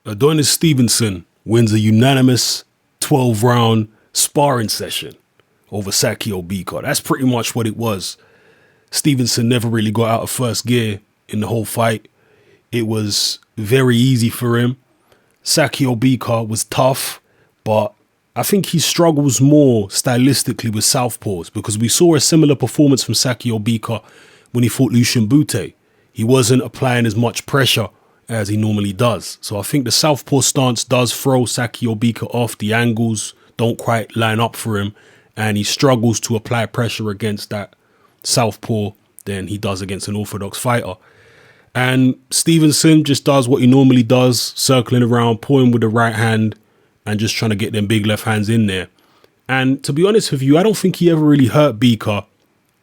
Adonis Stevenson wins a unanimous 12-round sparring session over Sakio Bika. That's pretty much what it was. Stevenson never really got out of first gear in the whole fight. It was very easy for him. Sakio Bika was tough, but I think he struggles more stylistically with southpaws, because we saw a similar performance from Sakio Bika when he fought Lucian Bute. He wasn't applying as much pressure as he normally does. So I think the southpaw stance does throw Sakio Bika off. The angles don't quite line up for him, and he struggles to apply pressure against that southpaw than he does against an orthodox fighter. And Stevenson just does what he normally does, circling around, pulling with the right hand and just trying to get them big left hands in there. And to be honest with you, I don't think he ever really hurt Bika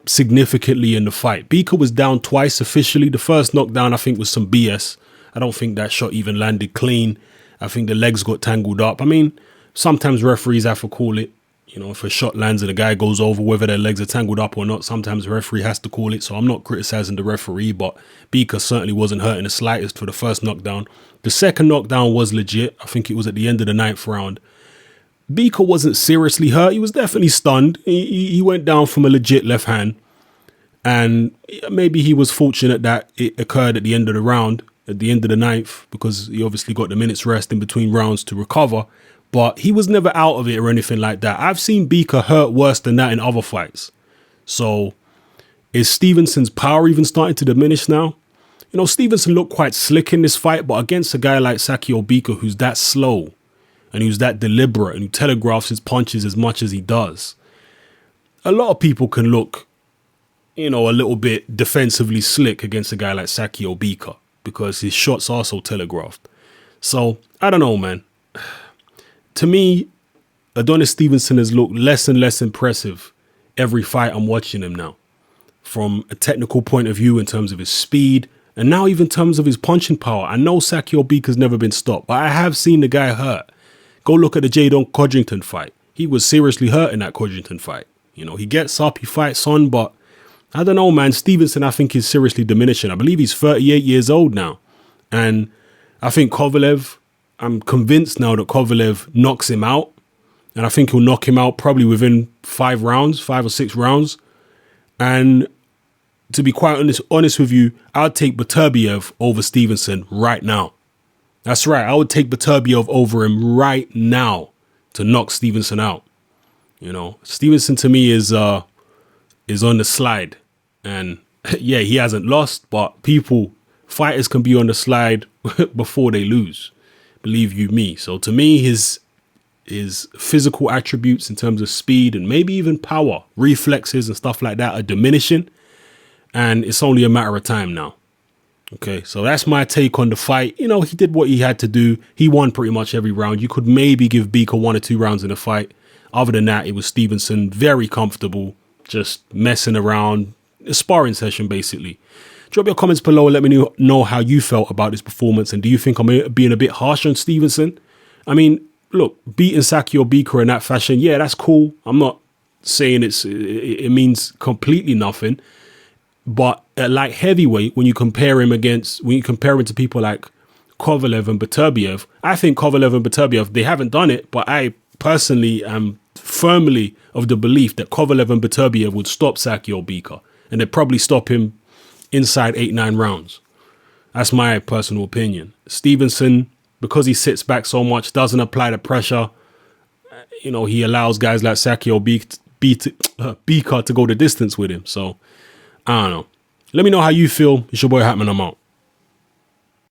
significantly in the fight. Bika was down twice officially. The first knockdown, I think, was some BS. I don't think that shot even landed clean. I think the legs got tangled up. I mean, sometimes referees have to call it. You know, if a shot lands and the guy goes over, whether their legs are tangled up or not, sometimes the referee has to call it. So I'm not criticizing the referee, but Bika certainly wasn't hurting the slightest for the first knockdown. The second knockdown was legit. I think it was at the end of the 9th round. Bika wasn't seriously hurt. He was definitely stunned. He went down from a legit left hand. And maybe he was fortunate that it occurred at the end of the round, at the end of the 9th, because he obviously got the minute's rest in between rounds to recover. But he was never out of it or anything like that. I've seen Bika hurt worse than that in other fights. So is Stevenson's power even starting to diminish now? You know, Stevenson looked quite slick in this fight, but against a guy like Sakio Bika, who's that slow and who's that deliberate and who telegraphs his punches as much as he does, a lot of people can look, you know, a little bit defensively slick against a guy like Sakio Bika because his shots are so telegraphed. So I don't know, man. To me, Adonis Stevenson has looked less and less impressive every fight I'm watching him now. From a technical point of view, in terms of his speed, and now even in terms of his punching power. I know Sakio Bika's never been stopped, but I have seen the guy hurt. Go look at the Jadon Codrington fight. He was seriously hurt in that Codrington fight. You know, he gets up, he fights on, but I don't know, man. Stevenson, I think, is seriously diminishing. I believe he's 38 years old now. And I think Kovalev, I'm convinced now that Kovalev knocks him out. And I think he'll knock him out probably within 5 or 6 rounds. And to be quite honest with you, I'd take Beterbiev over Stevenson right now. That's right. I would take Beterbiev over him right now to knock Stevenson out. You know, Stevenson to me is on the slide. And yeah, he hasn't lost, but fighters can be on the slide before they lose. Believe you me. So to me, his physical attributes in terms of speed and maybe even power, reflexes and stuff like that are diminishing. And it's only a matter of time now. Okay, so that's my take on the fight. You know, he did what he had to do. He won pretty much every round. You could maybe give Bika 1 or 2 rounds in the fight. Other than that, it was Stevenson very comfortable, just messing around, a sparring session basically. Drop your comments below and let me know how you felt about this performance. And do you think I'm being a bit harsh on Stevenson? I mean, look, beating Sakio Bika in that fashion, yeah, that's cool. I'm not saying it means completely nothing. But at light heavyweight, when you compare him to people like Kovalev and Beterbiev, I think Kovalev and Beterbiev, they haven't done it. But I personally am firmly of the belief that Kovalev and Beterbiev would stop Sakio Bika. And they'd probably stop him inside 8-9 rounds. That's my personal opinion. Stevenson, because he sits back so much, doesn't apply the pressure. You know, he allows guys like Sakio Bika to go the distance with him. So, I don't know. Let me know how you feel. It's your boy Hatman. I'm out.